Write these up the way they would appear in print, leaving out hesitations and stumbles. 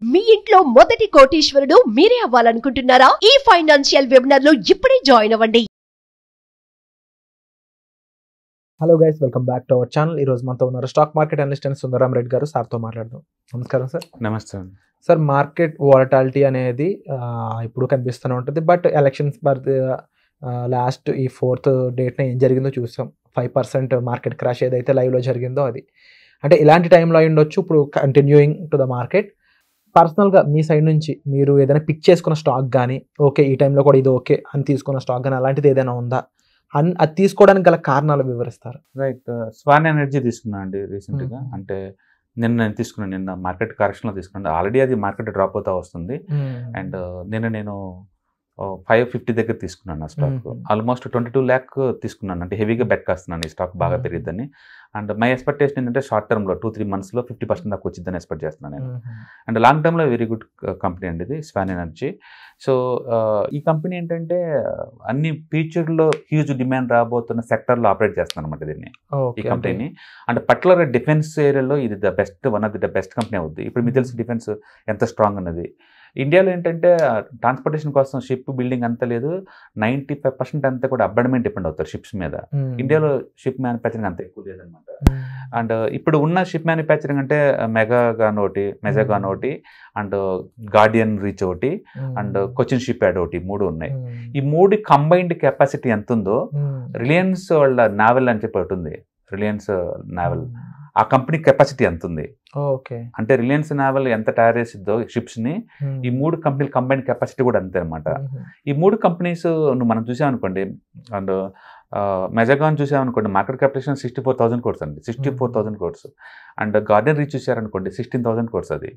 మీ ఇంట్లో మొదటి కోటీశ్వరుడు మీరే అవ్వాలనుకుంటున్నారా? ఈ ఫైనాన్షియల్ వెబినార్ లో ఇప్పుడే జాయిన్ అవ్వండి. Hello guys, welcome back to our channel. ఈ రోజు మనతో ఉన్నారు స్టాక్ మార్కెట్ అనలిస్ట్ అండ్ సుందరం రెడ్డి గారు. సార్తో మాట్లాడదాం. నమస్కారం సార్. నమస్తే సార్, మార్కెట్ వాలటాలిటీ అనేది ఇప్పుడు కనిపిస్తూనే ఉంటుంది. బట్ ఎలక్షన్స్ లాస్ట్ ఈ 4th డేట్న ఏం జరిగిందో చూసాం. 5% మార్కెట్ క్రాష్ ఏదైతే లైవ్లో జరిగిందో అది అంటే ఇలాంటి టైంలో అయి ఉండొచ్చు. ఇప్పుడు కంటిన్యూయింగ్ టు ద మార్కెట్, పర్సనల్గా మీ సైడ్ నుంచి మీరు ఏదైనా పిక్ చేసుకున్న స్టాక్ కానీ, ఓకే ఈ టైంలో కూడా ఇది ఓకే అని తీసుకున్న స్టాక్ కానీ అలాంటిది ఏదైనా ఉందా? అది తీసుకోవడానికి గల కారణాలు వివరిస్తారు. రైట్. స్వాన్ ఎనర్జీ తీసుకున్నాను అండి రీసెంట్గా. అంటే నేను తీసుకున్నాను, నిన్న మార్కెట్ కరెక్షన్లో తీసుకున్నాను. ఆల్రెడీ అది మార్కెట్ డ్రాప్ అవుతా వస్తుంది. అండ్ నేను 550 దగ్గర తీసుకున్నాను ఆ స్టాక్. ఆల్మోస్ట్ 22 lakh తీసుకున్నాను. అంటే హెవీగా బెట్ కాస్తున్నాను ఈ స్టాక్ బాగా పెరిగిద్దని. అండ్ మై ఎక్స్పెక్టేషన్ ఏంటంటే షార్ట్ టర్మ్లో 2-3 monthsలో 50% దాకా వచ్చిందని ఎక్స్పెక్ట్ చేస్తున్నాను నేను. అండ్ లాంగ్ టర్మ్లో వెరీ గుడ్ కంపెనీ అండి ఇది స్వాన్ ఎనర్జీ. సో ఈ కంపెనీ ఏంటంటే అన్ని ఫ్యూచర్లో హ్యూజ్ డిమాండ్ రాబోతున్న సెక్టర్లో ఆపరేట్ చేస్తున్నాను అనమాట దీన్ని, ఈ కంపెనీని. అంటే పర్టికులర్గా డిఫెన్స్ ఏరియాలో ఇది one of the best company అవుద్ది. ఇప్పుడు మీకు తెలిసి డిఫెన్స్ ఎంత స్ట్రాంగ్ అన్నది. ఇండియాలో ఏంటంటే ట్రాన్స్పోర్టేషన్ కోసం షిప్ బిల్డింగ్ అంత లేదు, 95% అంతా కూడా అబ్బాయిమెంట్ డిపెండ్ అవుతారు షిప్స్ మీద. ఇండియాలో షిప్ మ్యానుఫ్యాక్చరింగ్ అంత ఎక్కువ లేదనమాట. అండ్ ఇప్పుడు ఉన్న షిప్ మ్యానుఫ్యాక్చరింగ్ అంటే మెజాగాన్ ఒకటి, అండ్ గార్డియన్ రీచ్ ఒకటి, అండ్ కొచ్చిన్ షిప్ యార్డ్ ఒకటి, 3 ఉన్నాయి. ఈ 3 కంబైన్డ్ కెపాసిటీ ఎంత ఉందో రిలయన్స్ వాళ్ళ నావెల్ అని చెప్పి ఒకటి ఉంది, రిలయన్స్ నావెల్. ఆ కంపెనీ కెపాసిటీ ఎంత ఉంది అంటే రిలయన్స్ నావెల్ ఎంత తయారు చేసిద్దో షిప్స్ ని, ఈ 3 కంపెనీలు కంబైన్డ్ కెపాసిటీ కూడా అంతే అనమాట. ఈ 3 కంపెనీస్ మనం చూసామనుకోండి, అండ్ మెజాగాన్ చూసామనుకోండి, మార్కెట్ క్యాపిటేషన్ 64,000 crores అండి, 64,000 crores. అండ్ గార్డెన్ రీచ్ చూసారనుకోండి 16,000 crores అది.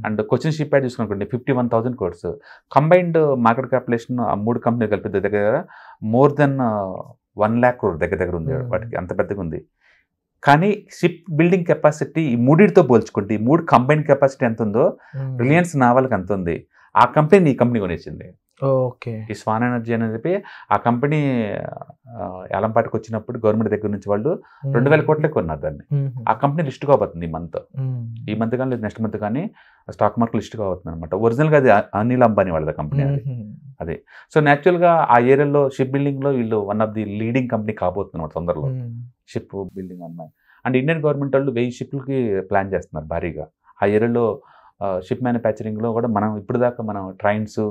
అండ్ కొచ్చిన్ షిప్ యార్డ్ చూసుకునుకోండి 51,000 crores. కంబైన్డ్ మార్కెట్ క్యాపిటేషన్ ఆ 3 కంపెనీలు కలిపి దగ్గర మోర్ దెన్ 1 lakh crore దగ్గర ఉంది వాటికి, అంత పెద్దగా ఉంది. కానీ షిప్ బిల్డింగ్ కెపాసిటీ ఈ 3తో పోల్చుకుంటే, ఈ 3 కంబైన్డ్ కెపాసిటీ ఎంత ఉందో రిలయన్స్ నావల్కి ఎంత ఉంది. ఆ కంపెనీ ఈ కంపెనీ కొనిచ్చింది, ఈ స్వాన్ ఎనర్జీ అని చెప్పి. ఆ కంపెనీ ఏలంపాటికి వచ్చినప్పుడు గవర్నమెంట్ దగ్గర నుంచి వాళ్ళు 2,000 కోట్లే కొన్నారు దాన్ని. ఆ కంపెనీ లిస్ట్ కాబోతుంది ఈ మంత్ కానీ లేదు నెక్స్ట్ మంత్ కానీ స్టాక్ మార్కెట్ లిస్ట్ కాబోతుంది అనమాట. ఒరిజినల్గా అది అనిల్ అంబానీ వాళ్ళ కంపెనీ అది. సో న్యాచురల్గా ఆ ఏరియాలో షిప్ బిల్డింగ్లో వీళ్ళు one of the leading company కాబోతున్నారు తొందరలో, షిప్ బిల్డింగ్ అన్నమాట. అండ్ ఇండియన్ గవర్నమెంట్ వాళ్ళు 1000 షిప్లకి ప్లాన్ చేస్తున్నారు భారీగా ఆ ఏరియాలో. షిప్ మ్యానుఫ్యాక్చరింగ్లో కూడా మనం ఇప్పుడు దాకా మనం ట్రైన్స్,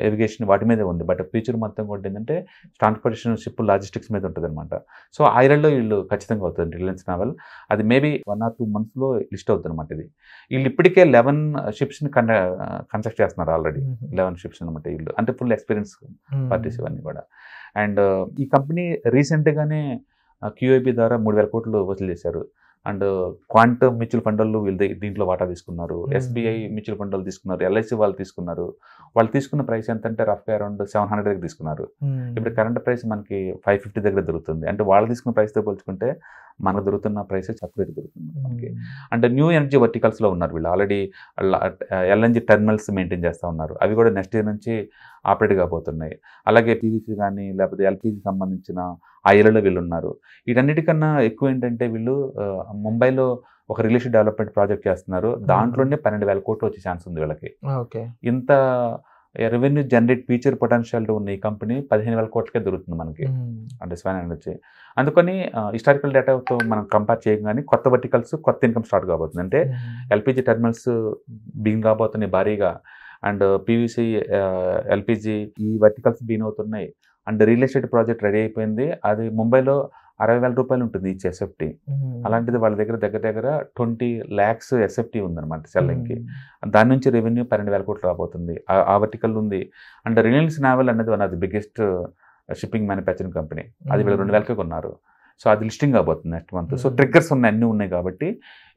ఏవిగేషన్ వాటి మీదే ఉంది. బట్ ఫ్యూచర్ మొత్తం కూడా ఏంటంటే ట్రాన్స్పోర్టేషన్, షిప్, లాజిస్టిక్స్ మీద ఉంటుంది అనమాట. సో ఆ ఏరియాలో వీళ్ళు ఖచ్చితంగా అవుతుంది రిలయన్స్ నావెల్. అది మేబీ 1 or 2 monthsలో లిస్ట్ అవుతుంది అనమాట ఇది. వీళ్ళు ఇప్పటికే 11 షిప్స్ని కన్స్ట్రక్ట్ చేస్తున్నారు ఆల్రెడీ, 11 షిప్స్ అనమాట వీళ్ళు. అంటే ఫుల్ ఎక్స్పీరియన్స్ పార్టీస్ ఇవన్నీ కూడా. అండ్ ఈ కంపెనీ రీసెంట్గానే QIB ద్వారా 3,000 కోట్లు వసూలు చేశారు. అండ్ క్వాంటమ్ మ్యూచువల్ ఫండ్ వాళ్ళు వీళ్ళు దీంట్లో వాటా తీసుకున్నారు, SBI మ్యూచువల్ ఫండ్ వాళ్ళు తీసుకున్నారు, LIC వాళ్ళు తీసుకున్నారు. వాళ్ళు తీసుకున్న ప్రైస్ ఎంత అంటే రఫ్గా అరౌండ్ 700 దగ్గర తీసుకున్నారు. ఇప్పుడు కరెంట్ ప్రైస్ మనకి 550 దగ్గర దొరుకుతుంది. అంటే వాళ్ళు తీసుకున్న ప్రైస్తో పోల్చుకుంటే మనకు దొరుకుతున్న ప్రైస్ తక్కువ దొరుకుతుంది మనకి. అంటే న్యూ ఎనర్జీ వర్టికల్స్లో ఉన్నారు వీళ్ళు. ఆల్రెడీ LNG టెర్మినల్స్ మెయింటైన్ చేస్తూ ఉన్నారు, అవి కూడా నెక్స్ట్ ఇయర్ నుంచి ఆపరేట్ కాబోతున్నాయి. అలాగే PVC కానీ లేకపోతే LPG సంబంధించిన ఆ ఏరియాలో వీళ్ళు ఉన్నారు. వీటన్నిటికన్నా ఎక్కువ ఏంటంటే వీళ్ళు ముంబైలో ఒక రియల్ ఎస్టేట్ డెవలప్మెంట్ ప్రాజెక్ట్ చేస్తున్నారు. దాంట్లోనే 12,000 కోట్లు వచ్చే ఛాన్స్ ఉంది వీళ్ళకి. ఇంత రెవెన్యూ జనరేట్ ఫ్యూచర్ పొటెన్షియాలిటీ ఉన్న ఈ కంపెనీ 15,000 కోట్లకే దొరుకుతుంది మనకి, అంటే స్వాన్ ఎనర్జీ. అందుకని హిస్టారికల్ డేటాతో మనం కంపేర్ చేయగానే కొత్త వర్టికల్స్, కొత్త ఇన్కమ్ స్టార్ట్ కాబోతుంది. అంటే LPG టెర్మినల్స్ బిగిన్ కాబోతున్నాయి భారీగా. అండ్ PVC, LPG ఈ వర్టికల్స్ బిగిన్ అవుతున్నాయి. And real estate project ready అయిపోయింది. అది ముంబైలో 60,000 రూపాయలు ఉంటుంది ఈచ్ SFT. అలాంటిది వాళ్ళ దగ్గర 20 lakhs SFT ఉందన్నమాట సెల్లింగ్కి. దాని నుంచి రెవెన్యూ 12,000 కోట్లు రాబోతుంది. ఆ వర్టికల్ ఉంది. అండ్ రిలయన్స్ నావెల్ అనేది one of the biggest shipping manufacturing company. అది వీళ్ళు 2,000కే కొన్నారు. సో అది లిస్టింగ్ కాబోతుంది నెక్స్ట్ మంత్. సో ట్రిగ్గర్స్ ఉన్నాయి, అన్నీ ఉన్నాయి. కాబట్టి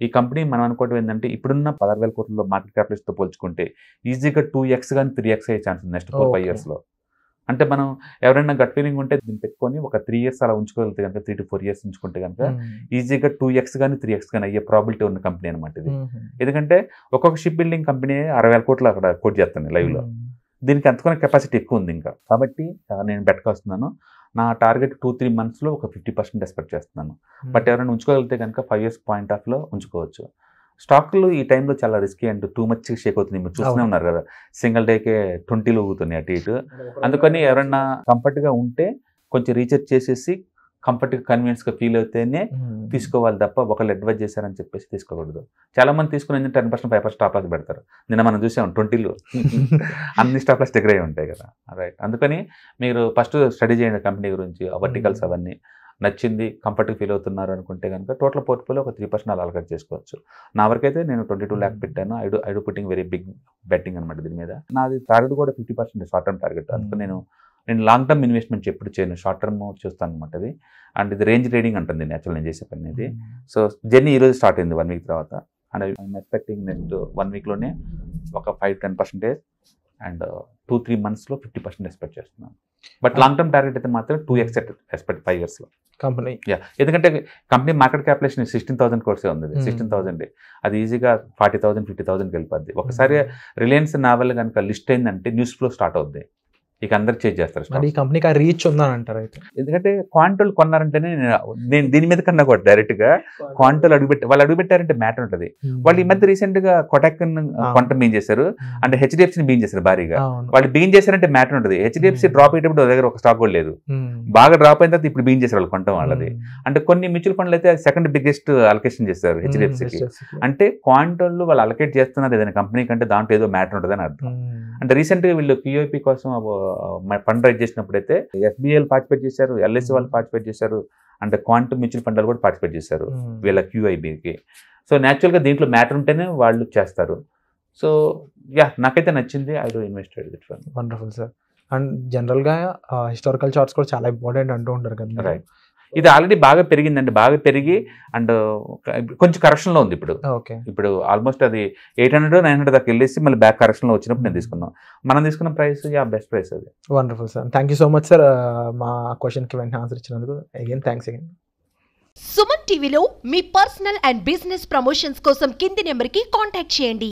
ఈ కంపెనీ మనం అనుకోవడం ఏంటంటే ఇప్పుడున్న 16,000 కోట్లలో మార్కెట్ క్యాపిటల్స్తో పోల్చుకుంటే ఈజీగా 2x కానీ 3x అయ్యే ఛాన్స్ ఉంది నెక్స్ట్ 4-5 yearsలో. అంటే మనం ఎవరైనా గట్ ఫీలింగ్ ఉంటే దీన్ని పెట్టుకొని ఒక 3 years అలా ఉంచుకోగలిగితే కనుక, 3 to 4 years ఉంచుకుంటే కనుక ఈజీగా 2x కానీ 3x కానీ అయ్యే ప్రాబిలిటీ ఉన్న కంపెనీ అనమాట ఇది. ఎందుకంటే ఒక్కొక్క షిప్ బిల్డింగ్ కంపెనీ 60,000 కోట్లు అక్కడ కోట్ చేస్తాను లైవ్లో. దీనికి అంతకునే కెపాసిటీ ఎక్కువ ఉంది ఇంకా. కాబట్టి నేను బెట్ కాస్తున్నాను. నా టార్గెట్ 2-3 monthsలో ఒక 50% ఎక్స్పెక్ట్ చేస్తున్నాను. బట్ ఎవరైనా ఉంచుకోగలిగితే కనుక 5 years పాయింట్ ఆఫ్లో ఉంచుకోవచ్చు. స్టాక్లు ఈ టైంలో చాలా risky and too much shake అవుతుంది. మీరు చూస్తూనే ఉన్నారు కదా, సింగిల్ డేకే 20 ఊగుతున్నాయి అటు ఇటు. అందుకని ఎవరన్నా కంఫర్ట్గా ఉంటే కొంచెం రీసెర్చ్ చేసేసి కంఫర్ట్గా కన్వీనియన్స్గా ఫీల్ అవుతేనే తీసుకోవాలి తప్ప ఒకళ్ళు అడ్వైజ్ చేశారని చెప్పేసి తీసుకోకూడదు. చాలా మంది తీసుకుని 10% 5% స్టాప్ లాస్ పెడతారు. నిన్న మనం చూసాం 20లో అన్ని స్టాప్ లాస్ దగ్గర ఉంటాయి కదా. రైట్, అందుకని మీరు ఫస్ట్ స్టడీ చేయండి కంపెనీ గురించి, వర్టికల్స్ అవన్నీ నచ్చింది, కంఫర్ట్గా ఫీల్ అవుతున్నారు అనుకుంటే కనుక టోటల్ పోర్ట్ఫోలియో ఒక 3% అలా అలకట్ చేసుకోవచ్చు. నా వరకైతే నేను 22 lakh పెట్టాను. I do putting very big betting అనమాట దీని మీద. నాది టార్గెట్ కూడా 50% షార్ట్ టర్మ్ టార్గెట్. అందుకని నేను లాంగ్ టర్మ్ ఇన్వెస్ట్మెంట్ ఎప్పుడు చేయను, షార్ట్ టర్మ్ చూస్తాను అనమాట అది. అండ్ ఇది రేంజ్ ట్రేడింగ్ అంటుంది యాక్చువల్ నేను చేసే పని ఇది. సో జర్నీ ఈరోజు స్టార్ట్ అయింది 1 week తర్వాత. అండ్ ఐఎమ్ ఎక్స్పెక్టింగ్ నెక్స్ట్ 1 weekలోనే ఒక 5-10% అండ్ 2-3 monthsలో 50% ఎక్స్పెక్ట్ చేస్తున్నాను. బట్ లాంగ్ టర్మ్ టార్గెట్ అయితే మాత్రం 2x ఎక్స్పెక్ట్ 5 yearsలో కంపెనీ. ఎందుకంటే కంపెనీ మార్కెట్ క్యాపిటలైజేషన్ 16,000 crores ఉంది. 16,000 అది ఈజీగా 40,000 50,000కి వెళ్ళిపోద్ది. ఒకసారి రిలయన్స్ నావెల్ కనుక లిస్ట్ అయిందంటే న్యూస్ ఫ్లో స్టార్ట్ అవుద్ది, ఇక అందరు చేంజ్ చేస్తారు. ఈ కంపెనీకి ఆ రీచ్ ఉందని అంటారు అయితే. ఎందుకంటే క్వాంటల్ కొన్నారంటేనే నేను దీని మీద కన్నా కూడా డైరెక్ట్గా క్వాంటల్ వాళ్ళు అడుగుపెట్టారంటే మ్యాటర్ ఉంటుంది. వాళ్ళు ఈ మధ్య రీసెంట్గా కొటాక్ క్వాంటమ్ బీన్ చేశారు, అంటే హెచ్డిఎఫ్సిని బీన్ చేశారు భారీగా. వాళ్ళు బీన్ చేశారంటే మ్యాటర్ ఉంటుంది. హెచ్డిఎఫ్సి డ్రాప్ అయ్యేటప్పుడు దగ్గర ఒక స్టాక్ కూడా లేదు, బాగా డ్రాప్ అయిన తర్వాత ఇప్పుడు బీన్ చేశారు వాళ్ళు కొనటం వాళ్ళది. అంటే కొన్ని మ్యూచువల్ ఫండ్లు అయితే సెకండ్ బిగ్గెస్ట్ అలొకేషన్ చేస్తారు హెచ్డిఎఫ్సికి. అంటే క్వాంటల్ వాళ్ళు అలొకేట్ చేస్తున్నారు ఏదైనా కంపెనీ కంటే దాంట్లో ఏదో మ్యాటర్ ఉంటుంది అని అర్థం. అంటే రీసెంట్గా వీళ్ళు QIP కోసం ఫండ్ రైజ్ చేసినప్పుడు అయితే SBI పార్టిసిపేట్ చేశారు, LIC వాళ్ళు పార్టిసిపేట్ చేశారు, అంటే క్వాంటమ్ మ్యూచువల్ ఫండ్లు కూడా పార్టిసిపేట్ చేశారు వీళ్ళ QIBకి. సో న్యాచురల్గా దీంట్లో మ్యాటర్ ఉంటేనే వాళ్ళు చేస్తారు. సో నాకైతే నచ్చింది. I do invested it fund. Wonderful sir. And జనరల్గా హిస్టారికల్ చార్ట్స్ కూడా చాలా ఇంపార్టెంట్ అంటూ ఉంటారు కదా. రైట్, ఇది ఆల్రెడీ బాగా పెరిగిందండి, బాగా పెరిగి అండ్ కొంచెం కరెక్షన్లో ఉంది ఇప్పుడు. ఇప్పుడు ఆల్మోస్ట్ అది 800-900 దాకా వెళ్ళేసి మళ్ళీ బ్యాక్ కరెక్షన్లో వచ్చినప్పుడు నేను తీసుకున్నాను. మనం తీసుకున్న ప్రైస్ బెస్ట్ ప్రైస్ అది. Wonderful sir, thank you so much sir మా క్వశ్చన్కి వెంటనే ఆన్సర్ ఇచ్చినందుకు. Again thanks again. సుమన్ టీవీలో మీ పర్సనల్ అండ్ బిజినెస్ ప్రమోషన్స్ కోసం కింది నెంబర్కి కాంటాక్ట్ చేయండి.